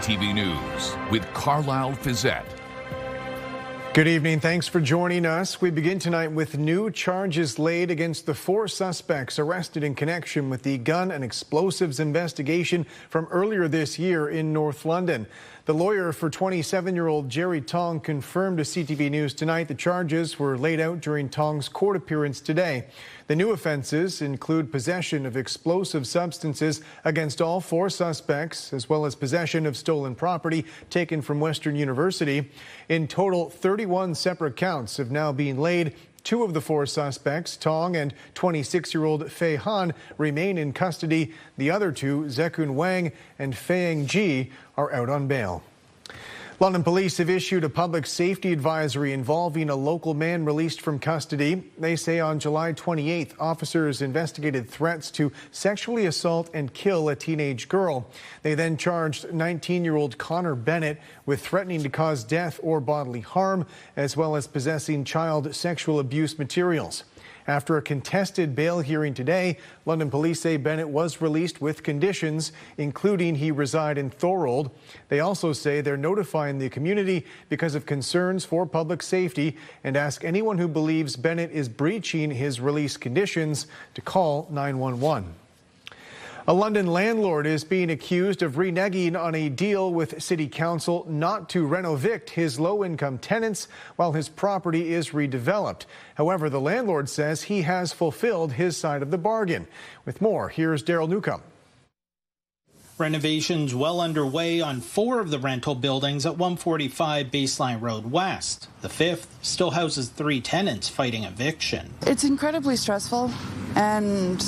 CTV News with Carlyle Fiset. Good evening. Thanks for joining us. We begin tonight with new charges laid against the 4 suspects arrested in connection with the gun and explosives investigation from earlier this year in North London. The lawyer for 27-year-old Jerry Tong confirmed to CTV News tonight the charges were laid out during Tong's court appearance today. The new offenses include possession of explosive substances against all 4 suspects, as well as possession of stolen property taken from Western University. In total, 31 separate counts have now been laid. 2 of the 4 suspects, Tong and 26-year-old Fei Han, remain in custody. The other 2, Zekun Wang and Feiang Ji, are out on bail. London police have issued a public safety advisory involving a local man released from custody. They say on July 28th, officers investigated threats to sexually assault and kill a teenage girl. They then charged 19-year-old Connor Bennett with threatening to cause death or bodily harm, as well as possessing child sexual abuse materials. After a contested bail hearing today, London police say Bennett was released with conditions, including he reside in Thorold. They also say they're notifying the community because of concerns for public safety and ask anyone who believes Bennett is breaching his release conditions to call 911. A London landlord is being accused of reneging on a deal with City Council not to reno-evict his low-income tenants while his property is redeveloped. However, the landlord says he has fulfilled his side of the bargain. With more, here's Daryl Newcomb. Renovations well underway on 4 of the rental buildings at 145 Baseline Road West. The 5th still houses 3 tenants fighting eviction. It's incredibly stressful, and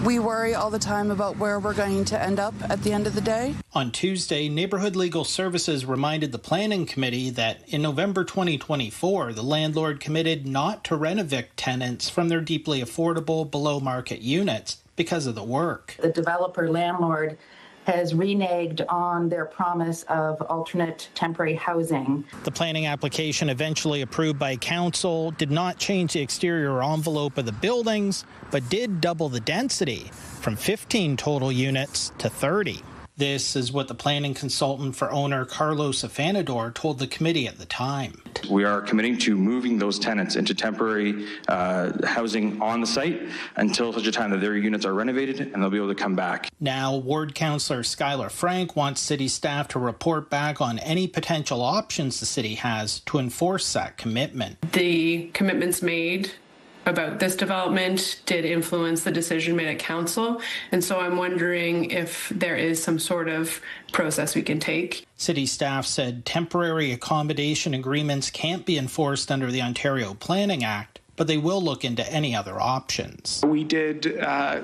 we worry all the time about where we're going to end up at the end of the day. On Tuesday, Neighbourhood Legal Services reminded the Planning Committee that in November 2024, the landlord committed not to rent-evict tenants from their deeply affordable below-market units because of the work. The developer landlord has reneged on their promise of alternate temporary housing. The planning application, eventually approved by council, did not change the exterior envelope of the buildings, but did double the density from 15 total units to 30. This is what the planning consultant for owner Carlos Afanador told the committee at the time. We are committing to moving those tenants into temporary housing on the site until such a time that their units are renovated and they'll be able to come back. Now, Ward Councillor Skylar Frank wants city staff to report back on any potential options the city has to enforce that commitment. The commitments made about this development did influence the decision made at council, and so I'm wondering if there is some sort of process we can take. City staff said temporary accommodation agreements can't be enforced under the Ontario Planning Act, but they will look into any other options. We did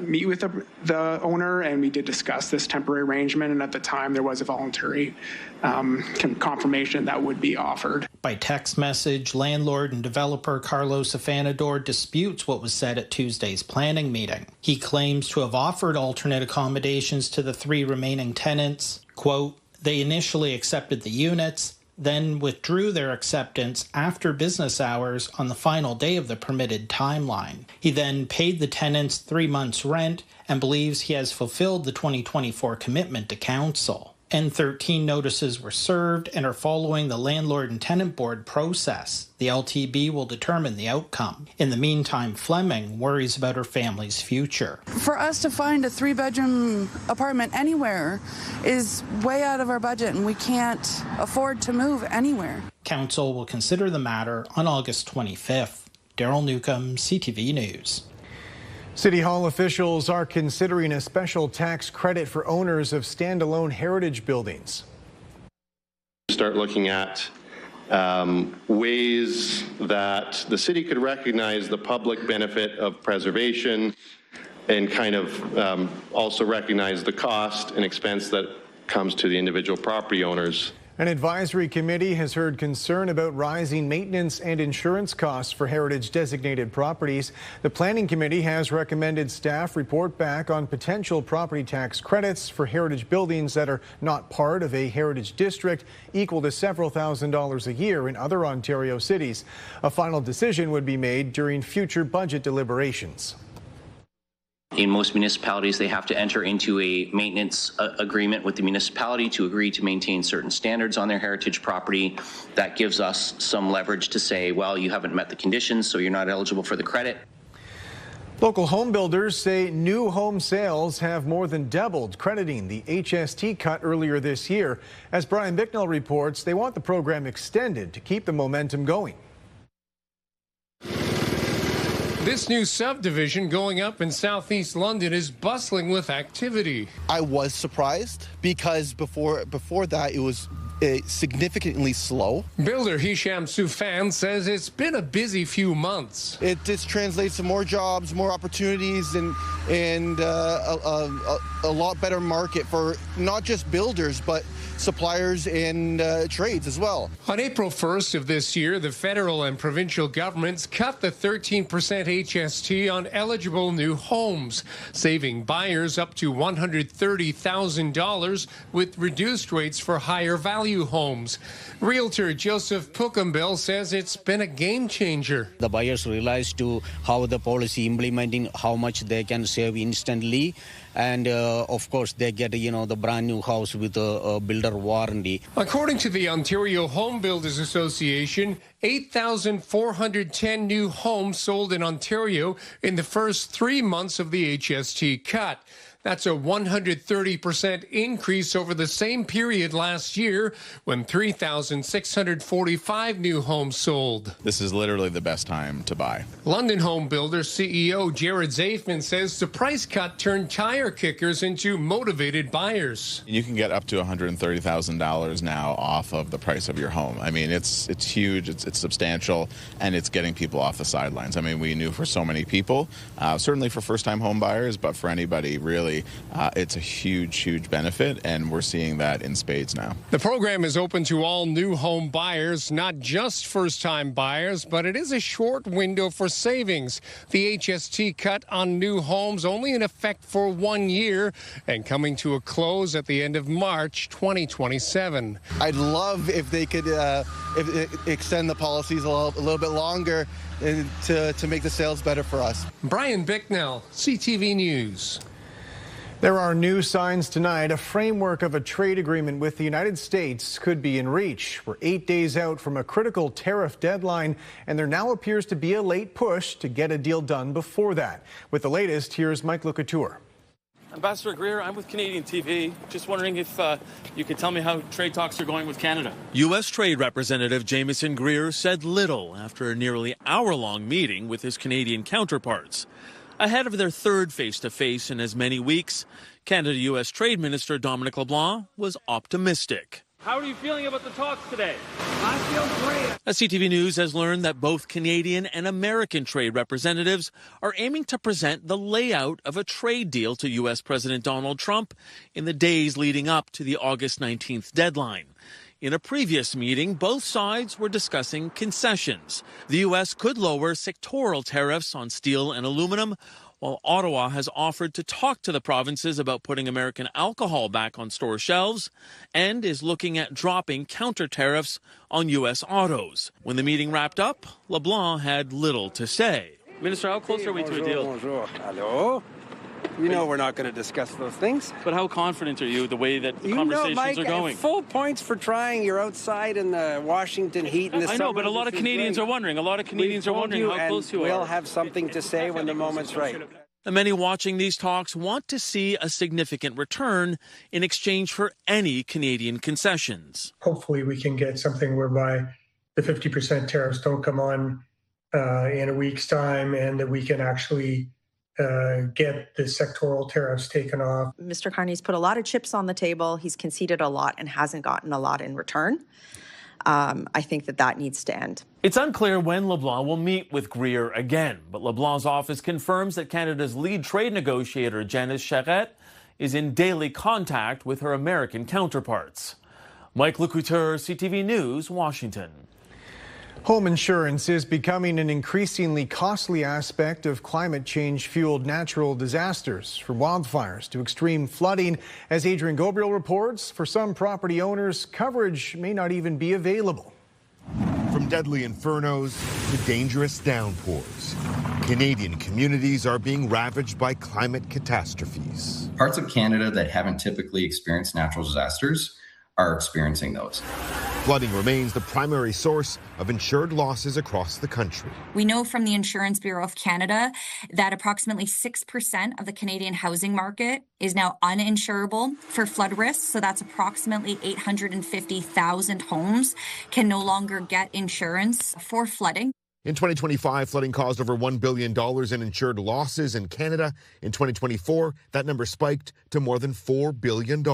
meet with the owner and we did discuss this temporary arrangement, and at the time there was a voluntary confirmation that would be offered. By text message, landlord and developer Carlos Afanador disputes what was said at Tuesday's planning meeting. He claims to have offered alternate accommodations to the 3 remaining tenants. Quote, they initially accepted the units, then withdrew their acceptance after business hours on the final day of the permitted timeline. He then paid the tenants 3 months' rent and believes he has fulfilled the 2024 commitment to council. N13 notices were served and are following the Landlord and Tenant Board process. The LTB will determine the outcome. In the meantime, Fleming worries about her family's future. For us to find a 3-bedroom apartment anywhere is way out of our budget, and we can't afford to move anywhere. Council will consider the matter on August 25th. Daryl Newcomb, CTV News. City Hall officials are considering a special tax credit for owners of standalone heritage buildings. Start looking at ways that the city could recognize the public benefit of preservation and kind of also recognize the cost and expense that comes to the individual property owners. An advisory committee has heard concern about rising maintenance and insurance costs for heritage-designated properties. The planning committee has recommended staff report back on potential property tax credits for heritage buildings that are not part of a heritage district, equal to several $1,000s a year in other Ontario cities. A final decision would be made during future budget deliberations. In most municipalities, they have to enter into a maintenance agreement with the municipality to agree to maintain certain standards on their heritage property. That gives us some leverage to say, well, you haven't met the conditions, so you're not eligible for the credit. Local home builders say new home sales have more than doubled, crediting the HST cut earlier this year. As Brian Bicknell reports, they want the program extended to keep the momentum going. This new subdivision going up in southeast London is bustling with activity. I was surprised because before that it was significantly slow. Builder Hisham Soufan says it's been a busy few months. It just translates to more jobs, more opportunities, and a lot better market for not just builders, but suppliers and trades as well. On April 1st of this year, the federal and provincial governments cut the 13% HST on eligible new homes, saving buyers up to $130,000 with reduced rates for higher value homes. Realtor Joseph Puckambill says it's been a game changer. The buyers realize to how the policy implementing, how much they can save instantly. And of course, they get, the brand new house with a builder warranty. According to the Ontario Home Builders Association, 8,410 new homes sold in Ontario in the first 3 months of the HST cut. That's a 130% increase over the same period last year when 3,645 new homes sold. This is literally the best time to buy. London Home Builders CEO Jared Zafman says the price cut turned tire kickers into motivated buyers. You can get up to $130,000 now off of the price of your home. I mean, it's huge, it's substantial, and it's getting people off the sidelines. I mean, we knew for so many people, certainly for first-time home buyers, but for anybody really, it's a huge benefit, and we're seeing that in spades now. The program is open to all new home buyers, not just first-time buyers, but it is a short window for savings. The HST cut on new homes only in effect for 1 year and coming to a close at the end of March 2027. I'd love if they could extend the policies a little bit longer to make the sales better for us. Brian Bicknell, CTV News. There are new signs tonight. A framework of a trade agreement with the United States could be in reach. We're 8 days out from a critical tariff deadline, and there now appears to be a late push to get a deal done before that. With the latest, here's Mike Lecouture. Ambassador Greer, I'm with Canadian TV. Just wondering if you could tell me how trade talks are going with Canada. U.S. Trade Representative Jamieson Greer said little after a nearly hour-long meeting with his Canadian counterparts. Ahead of their third face-to-face in as many weeks, Canada-U.S. Trade Minister Dominic LeBlanc was optimistic. How are you feeling about the talks today? I feel great. CTV News has learned that both Canadian and American trade representatives are aiming to present the layout of a trade deal to U.S. President Donald Trump in the days leading up to the August 19th deadline. In a previous meeting, both sides were discussing concessions. The U.S. could lower sectoral tariffs on steel and aluminum, while Ottawa has offered to talk to the provinces about putting American alcohol back on store shelves and is looking at dropping counter tariffs on U.S. autos. When the meeting wrapped up, LeBlanc had little to say. Minister, how close are we to a deal? Bonjour. Hello. You know we're not going to discuss those things. But how confident are you the way that the conversations Mike, are going? Full points for trying. You're outside in the Washington heat in the summer. I know, but a lot of Canadians are wondering. A lot of Canadians are wondering how close you are. We'll have something to say when the moment's right. The many watching these talks want to see a significant return in exchange for any Canadian concessions. Hopefully we can get something whereby the 50% tariffs don't come on in a week's time, and that we can actually get the sectoral tariffs taken off. Mr. Carney's put a lot of chips on the table. He's conceded a lot and hasn't gotten a lot in return. I think that needs to end. It's unclear when LeBlanc will meet with Greer again, but LeBlanc's office confirms that Canada's lead trade negotiator, Janice Charette, is in daily contact with her American counterparts. Mike Lecouture, CTV News, Washington. Home insurance is becoming an increasingly costly aspect of climate change-fueled natural disasters, from wildfires to extreme flooding. As Adrian Gobriel reports, for some property owners, coverage may not even be available. For From deadly infernos to dangerous downpours, Canadian communities are being ravaged by climate catastrophes. Parts of Canada that haven't typically experienced natural disasters are experiencing those. Flooding remains the primary source of insured losses across the country. We know from the Insurance Bureau of Canada that approximately 6% of the Canadian housing market is now uninsurable for flood risks. So that's approximately 850,000 homes can no longer get insurance for flooding. In 2025, flooding caused over $1 billion in insured losses in Canada. In 2024, that number spiked to more than $4 billion.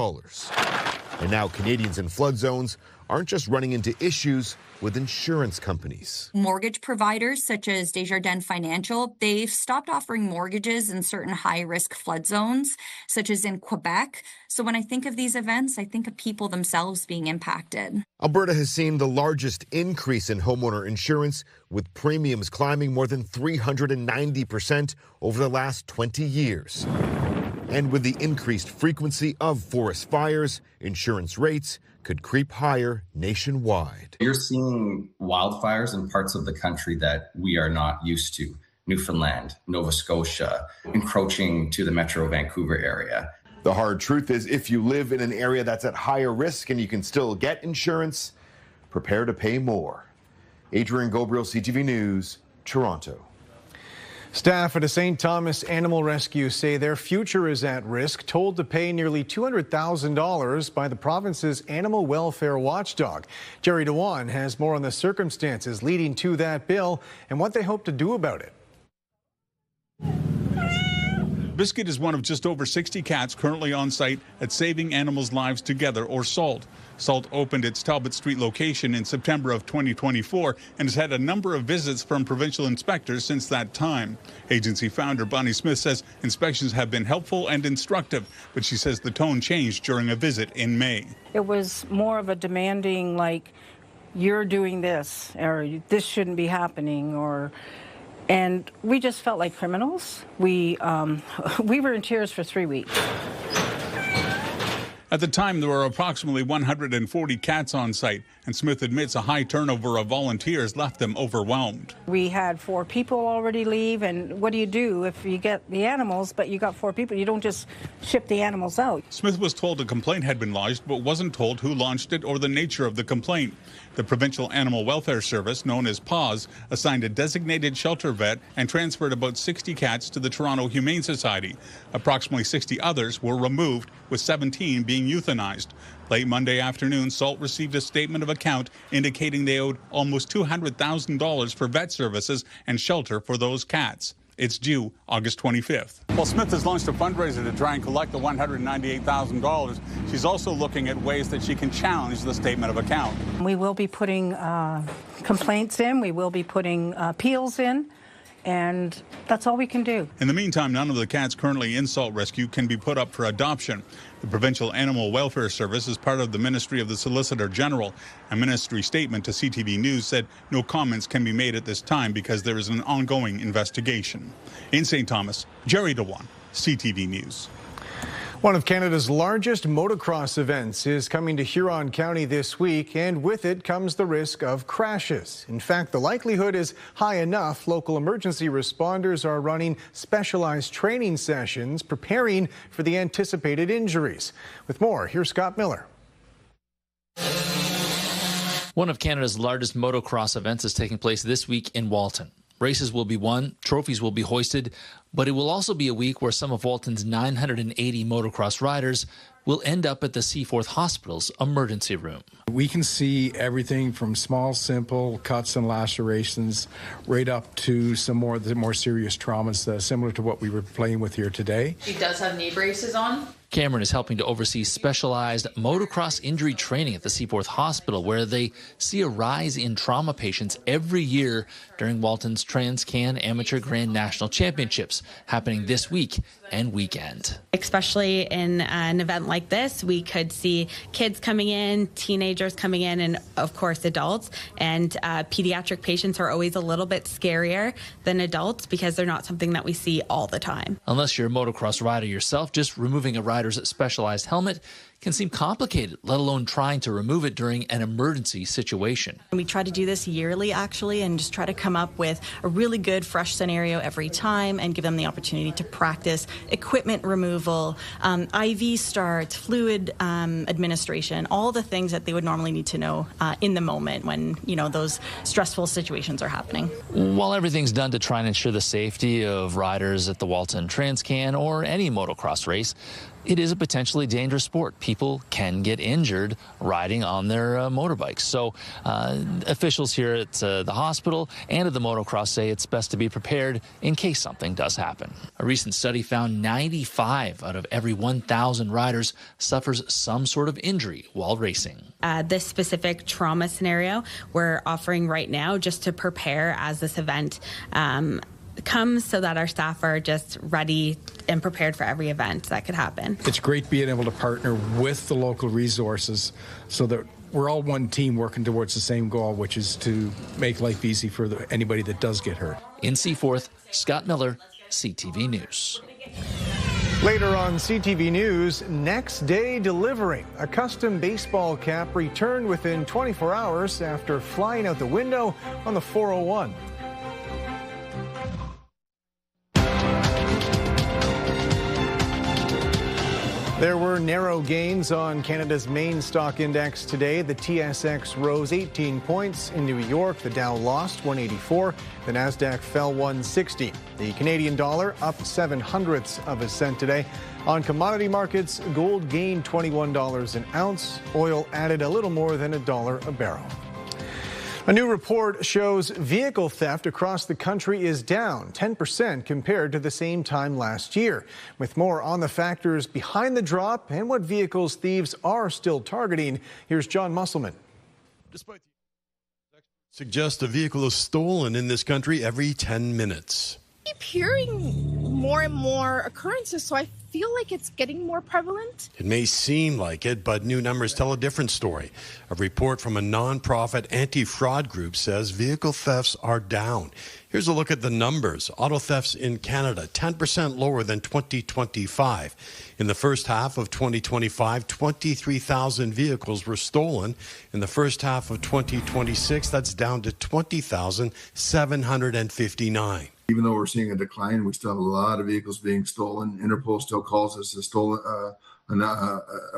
And now Canadians in flood zones aren't just running into issues with insurance companies. Mortgage providers such as Desjardins Financial, they've stopped offering mortgages in certain high-risk flood zones, such as in Quebec. So when I think of these events, I think of people themselves being impacted. Alberta has seen the largest increase in homeowner insurance, with premiums climbing more than 390% over the last 20 years. And with the increased frequency of forest fires, insurance rates could creep higher nationwide. You're seeing wildfires in parts of the country that we are not used to. Newfoundland, Nova Scotia, encroaching to the Metro Vancouver area. The hard truth is, if you live in an area that's at higher risk and you can still get insurance, prepare to pay more. Adrian Gobriel, CTV News, Toronto. Staff at a St. Thomas Animal Rescue say their future is at risk, told to pay nearly $200,000 by the province's animal welfare watchdog. Jerry Dewan has more on the circumstances leading to that bill and what they hope to do about it. Biscuit is one of just over 60 cats currently on site at Saving Animals Lives Together, or SALT. SALT opened its Talbot Street location in September of 2024 and has had a number of visits from provincial inspectors since that time. Agency founder Bonnie Smith says inspections have been helpful and instructive, but she says the tone changed during a visit in May. It was more of a demanding, like, you're doing this, or this shouldn't be happening, and we just felt like criminals. We were in tears for 3 weeks. At the time, there were approximately 140 cats on site, and Smith admits a high turnover of volunteers left them overwhelmed. We had 4 people already leave, and what do you do if you get the animals, but you got 4 people? You don't just ship the animals out. Smith was told a complaint had been lodged, but wasn't told who launched it or the nature of the complaint. The Provincial Animal Welfare Service, known as PAWS, assigned a designated shelter vet and transferred about 60 cats to the Toronto Humane Society. Approximately 60 others were removed, with 17 being euthanized. Late Monday afternoon, SALT received a statement of account indicating they owed almost $200,000 for vet services and shelter for those cats. It's due August 25th. Well, Smith has launched a fundraiser to try and collect the $198,000. She's also looking at ways that she can challenge the statement of account. We will be putting complaints in. We will be putting appeals in. And that's all we can do. In the meantime, none of the cats currently in Salt Rescue can be put up for adoption. The Provincial Animal Welfare Service is part of the Ministry of the Solicitor General. A ministry statement to CTV News said no comments can be made at this time because there is an ongoing investigation. In St. Thomas, Jerry Dewan, CTV News. One of Canada's largest motocross events is coming to Huron County this week, and with it comes the risk of crashes. In fact, the likelihood is high enough. Local emergency responders are running specialized training sessions, preparing for the anticipated injuries. With more, here's Scott Miller. One of Canada's largest motocross events is taking place this week in Walton. Races will be won, trophies will be hoisted, but it will also be a week where some of Walton's 980 motocross riders will end up at the Seaforth Hospital's emergency room. We can see everything from small, simple cuts and lacerations right up to some more serious traumas, similar to what we were playing with here today. He does have knee braces on. Cameron is helping to oversee specialized motocross injury training at the Seaforth Hospital, where they see a rise in trauma patients every year during Walton's Trans-Can Amateur Grand National Championships, happening this week and weekend. Especially in an event like this, we could see kids coming in, teenagers coming in, and of course adults. And pediatric patients are always a little bit scarier than adults because they're not something that we see all the time. Unless you're a motocross rider yourself, just removing a rider's specialized helmet can seem complicated, let alone trying to remove it during an emergency situation. We try to do this yearly, actually, and just try to come up with a really good, fresh scenario every time and give them the opportunity to practice equipment removal, IV starts, fluid administration, all the things that they would normally need to know in the moment when, those stressful situations are happening. While everything's done to try and ensure the safety of riders at the Walton Transcan or any motocross race, it is a potentially dangerous sport. People can get injured riding on their motorbikes. So officials here at the hospital and at the motocross say it's best to be prepared in case something does happen. A recent study found 95 out of every 1,000 riders suffers some sort of injury while racing. This specific trauma scenario we're offering right now just to prepare as this event comes, so that our staff are just ready and prepared for every event that could happen. It's great being able to partner with the local resources so that we're all one team working towards the same goal, which is to make life easy for anybody that does get hurt. In Seaforth, Scott Miller, CTV News. Later on CTV News, next day delivery. A custom baseball cap returned within 24 hours after flying out the window on the 401. There were narrow gains on Canada's main stock index today. The TSX rose 18 points. In New York, the Dow lost 184. The Nasdaq fell 160. The Canadian dollar up 0.07 today. On commodity markets, gold gained $21 an ounce. Oil added a little more than $1 a barrel. A new report shows vehicle theft across the country is down 10% compared to the same time last year. With more on the factors behind the drop and what vehicles thieves are still targeting, here's John Musselman. Despite suggest a vehicle is stolen in this country every 10 minutes. I keep hearing more and more occurrences, so I feel like it's getting more prevalent. It may seem like it, but new numbers tell a different story. A report from a non-profit anti-fraud group says vehicle thefts are down. Here's a look at the numbers. Auto thefts in Canada, 10% lower than 2025. In the first half of 2025, 23,000 vehicles were stolen. In the first half of 2026, that's down to 20,759. Even though we're seeing a decline, we still have a lot of vehicles being stolen. Interpol still calls us a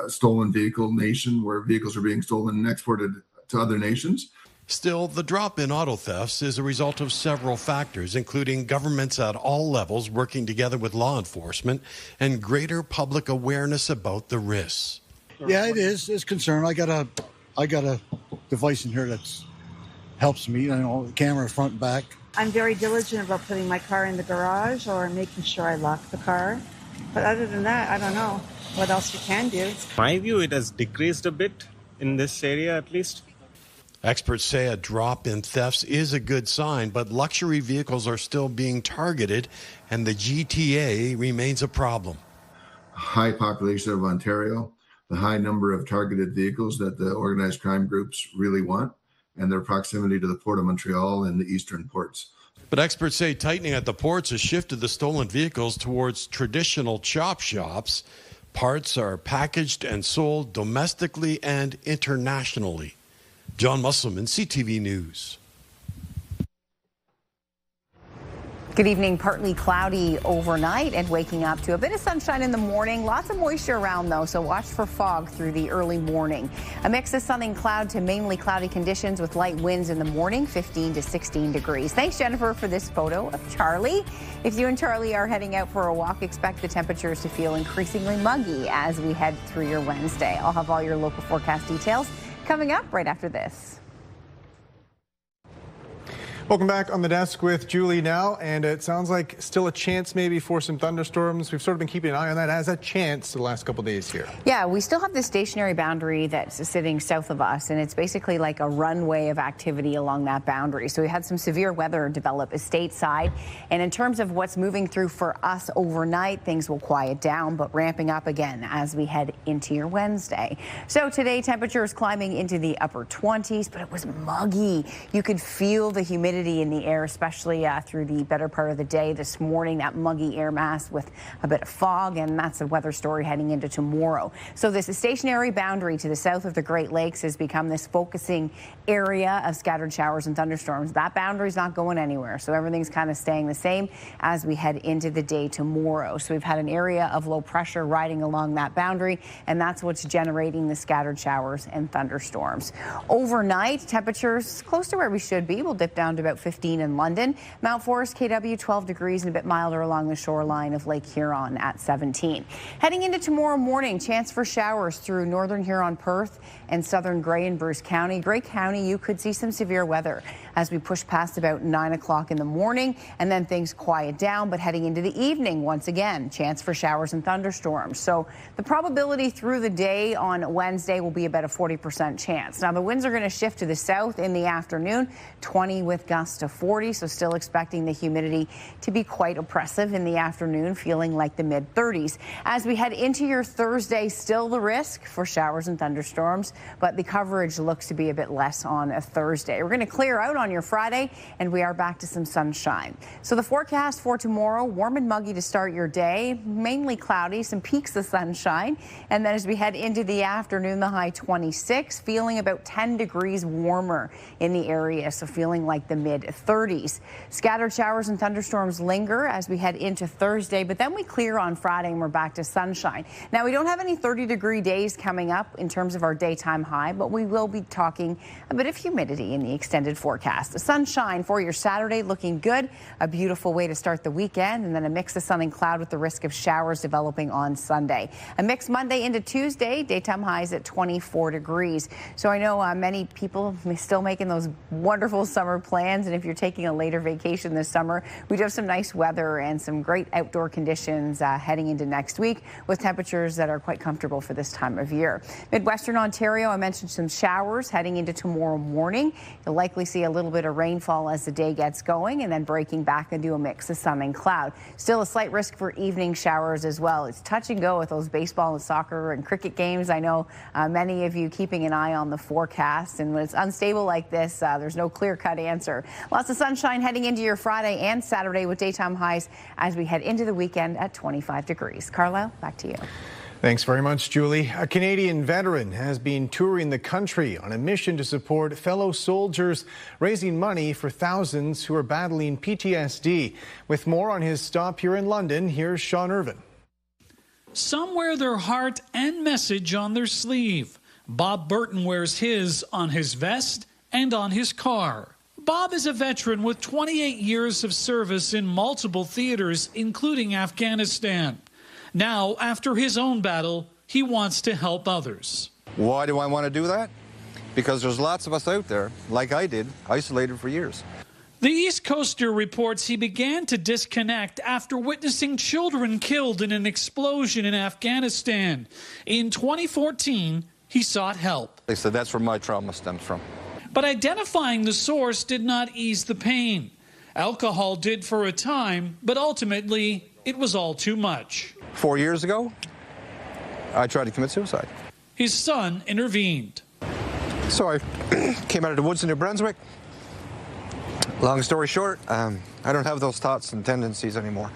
stolen vehicle nation, where vehicles are being stolen and exported to other nations. Still, the drop in auto thefts is a result of several factors, including governments at all levels working together with law enforcement and greater public awareness about the risks. Yeah, it is. It's concern. I got a device in here that helps me. Camera front and back. I'm very diligent about putting my car in the garage or making sure I lock the car. But other than that, I don't know what else you can do. My view, it has decreased a bit in this area at least. Experts say a drop in thefts is a good sign, but luxury vehicles are still being targeted and the GTA remains a problem. High population of Ontario, the high number of targeted vehicles that the organized crime groups really want, and their proximity to the Port of Montreal and the eastern ports. But experts say tightening at the ports has shifted the stolen vehicles towards traditional chop shops. Parts are packaged and sold domestically and internationally. John Musselman, CTV News. Good evening. Partly cloudy overnight and waking up to a bit of sunshine in the morning. Lots of moisture around, though, so watch for fog through the early morning. A mix of sun and cloud to mainly cloudy conditions with light winds in the morning, 15 to 16 degrees. Thanks, Jennifer, for this photo of Charlie. If you and Charlie are heading out for a walk, expect the temperatures to feel increasingly muggy as we head through your Wednesday. I'll have all your local forecast details coming up right after this. Welcome back on the desk with Julie now, and it sounds like still a chance maybe for some thunderstorms. We've sort of been keeping an eye on that as a chance the last couple of days here. Yeah, we still have this stationary boundary that's sitting south of us, and it's basically like a runway of activity along that boundary. So we had some severe weather develop stateside, and in terms of what's moving through for us overnight, things will quiet down, but ramping up again as we head into your Wednesday. So today, temperatures climbing into the upper 20s, but it was muggy. You could feel the humidity humidity in the air, especially through the better part of the day this morning. That muggy air mass with a bit of fog, and that's a weather story heading into tomorrow. So this stationary boundary to the south of the Great Lakes has become this focusing area of scattered showers and thunderstorms. That boundary's not going anywhere, so everything's kind of staying the same as we head into the day tomorrow. So we've had an area of low pressure riding along that boundary, and that's what's generating the scattered showers and thunderstorms. Overnight, temperatures close to where we should be. We'll dip down to about 15 in London. Mount Forest, KW, 12 degrees and a bit milder along the shoreline of Lake Huron at 17. Heading into tomorrow morning, chance for showers through northern Huron, Perth, and southern Grey and Bruce County. Grey County, you could see some severe weather as we push past about 9 o'clock in the morning, and then things quiet down. But heading into the evening, once again, chance for showers and thunderstorms. So the probability through the day on Wednesday will be about a 40% chance. Now, the winds are going to shift to the south in the afternoon, 20 with gusts to 40. So still expecting the humidity to be quite oppressive in the afternoon, feeling like the mid-30s. As we head into your Thursday, still the risk for showers and thunderstorms, but the coverage looks to be a bit less on a Thursday. We're going to clear out on your Friday, and we are back to some sunshine. So the forecast for tomorrow, warm and muggy to start your day, mainly cloudy, some peaks of sunshine. And then as we head into the afternoon, the high 26, feeling about 10 degrees warmer in the area, so feeling like the mid-30s. Scattered showers and thunderstorms linger as we head into Thursday, but then we clear on Friday and we're back to sunshine. Now, we don't have any 30-degree days coming up in terms of our daytime high, but we will be talking a bit of humidity in the extended forecast. The sunshine for your Saturday looking good, a beautiful way to start the weekend, and then a mix of sun and cloud with the risk of showers developing on Sunday. A mix Monday into Tuesday, daytime highs at 24 degrees. So I know many people still making those wonderful summer plans, and if you're taking a later vacation this summer, we do have some nice weather and some great outdoor conditions heading into next week with temperatures that are quite comfortable for this time of year. Midwestern Ontario, I mentioned some showers heading into tomorrow morning. You'll likely see a little bit of rainfall as the day gets going, and then breaking back into a mix of sun and cloud. Still a slight risk for evening showers as well. It's touch and go with those baseball and soccer and cricket games. I know many of you keeping an eye on the forecast, and when it's unstable like this, there's no clear-cut answer. Lots of sunshine heading into your Friday and Saturday with daytime highs as we head into the weekend at 25 degrees. Carlyle, back to you. Thanks very much, Julie. A Canadian veteran has been touring the country on a mission to support fellow soldiers, raising money for thousands who are battling PTSD. With more on his stop here in London, here's Sean Irvin. Some wear their heart and message on their sleeve. Bob Burton wears his on his vest and on his car. Bob is a veteran with 28 years of service in multiple theaters, including Afghanistan. Now, after his own battle, he wants to help others. Why do I want to do that? Because there's lots of us out there, like I did, isolated for years. The East Coaster reports he began to disconnect after witnessing children killed in an explosion in Afghanistan. In 2014, he sought help. They said that's where my trauma stems from. But identifying the source did not ease the pain. Alcohol did for a time, but ultimately, it was all too much. 4 years ago, I tried to commit suicide. His son intervened. So I came out of the woods in New Brunswick. Long story short, I don't have those thoughts and tendencies anymore.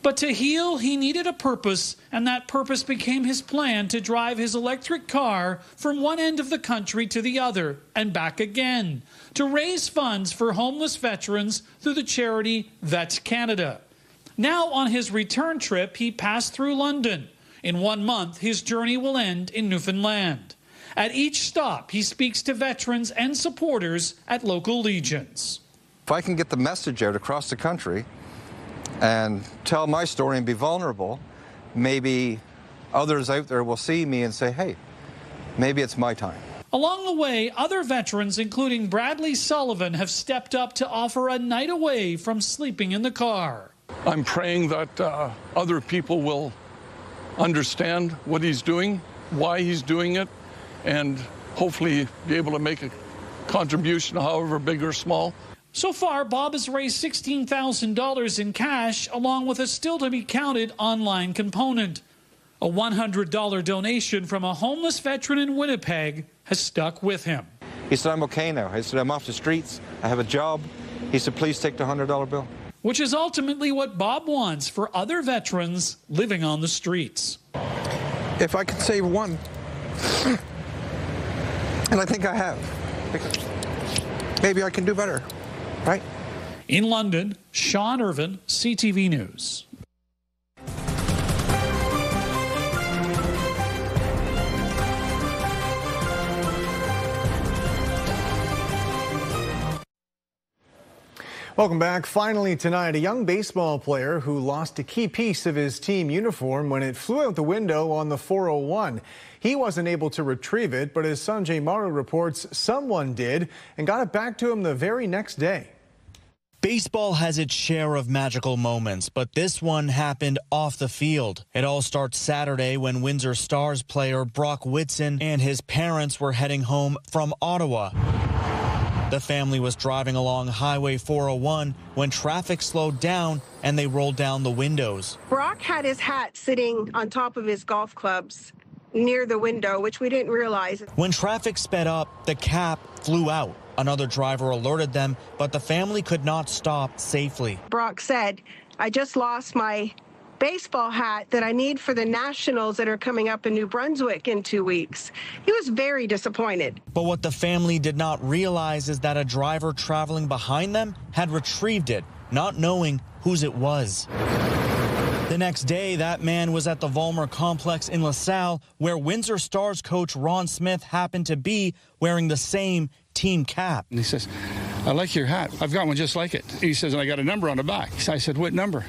But to heal, he needed a purpose, and that purpose became his plan to drive his electric car from one end of the country to the other and back again, to raise funds for homeless veterans through the charity Vets Canada. Now on his return trip, he passed through London. In 1 month, his journey will end in Newfoundland. At each stop, he speaks to veterans and supporters at local legions. If I can get the message out across the country and tell my story and be vulnerable, maybe others out there will see me and say, hey, maybe it's my time. Along the way, other veterans, including Bradley Sullivan, have stepped up to offer a night away from sleeping in the car. I'm praying that other people will understand what he's doing, why he's doing it, and hopefully be able to make a contribution, however big or small. So far, Bob has raised $16,000 in cash, along with a still-to-be-counted online component. A $100 donation from a homeless veteran in Winnipeg has stuck with him. He said, I'm okay now. He said, I'm off the streets. I have a job. He said, please take the $100 bill. Which is ultimately what Bob wants for other veterans living on the streets. If I could save one, and I think I have, maybe I can do better, right? In London, Sean Irvin, CTV News. Welcome back. Finally tonight, a young baseball player who lost a key piece of his team uniform when it flew out the window on the 401. He wasn't able to retrieve it, but as Sanjay Maru reports, someone did and got it back to him the very next day. Baseball has its share of magical moments, but this one happened off the field. It all starts Saturday when Windsor Stars player Brock Whitson and his parents were heading home from Ottawa. The family was driving along Highway 401 when traffic slowed down and they rolled down the windows. Brock had his hat sitting on top of his golf clubs near the window, which we didn't realize. When traffic sped up, the cap flew out. Another driver alerted them, but the family could not stop safely. Brock said, I just lost my baseball hat that I need for the Nationals that are coming up in New Brunswick in 2 weeks. He was very disappointed. But what the family did not realize is that a driver traveling behind them had retrieved it, not knowing whose it was. The next day, that man was at the Vollmer complex in LaSalle, where Windsor Stars coach Ron Smith happened to be wearing the same team cap. And he says, I like your hat. I've got one just like it. He says, and I got a number on the back. I said, what number?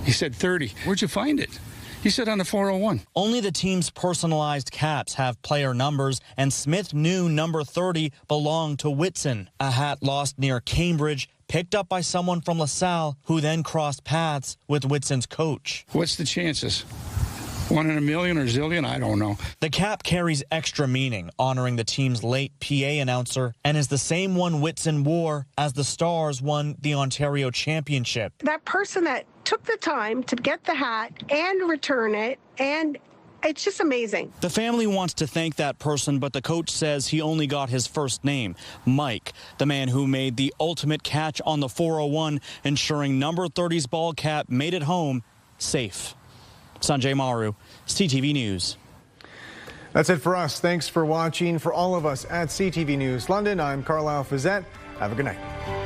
He said 30. Where'd you find it? He said on the 401. Only the team's personalized caps have player numbers, and Smith knew number 30 belonged to Whitson. A hat lost near Cambridge, picked up by someone from LaSalle, who then crossed paths with Whitson's coach. What's the chances? 1 in a million or zillion? I don't know. The cap carries extra meaning, honoring the team's late PA announcer, and is the same one Whitson wore as the Stars won the Ontario Championship. That person that took the time to get the hat and return it, and it's just amazing. The family wants to thank that person, but the coach says he only got his first name, Mike, the man who made the ultimate catch on the 401, ensuring number 30's ball cap made it home safe. Sanjay Maru, CTV News. That's it for us. Thanks for watching. For all of us at CTV News London, I'm Carlyle Fiset. Have a good night.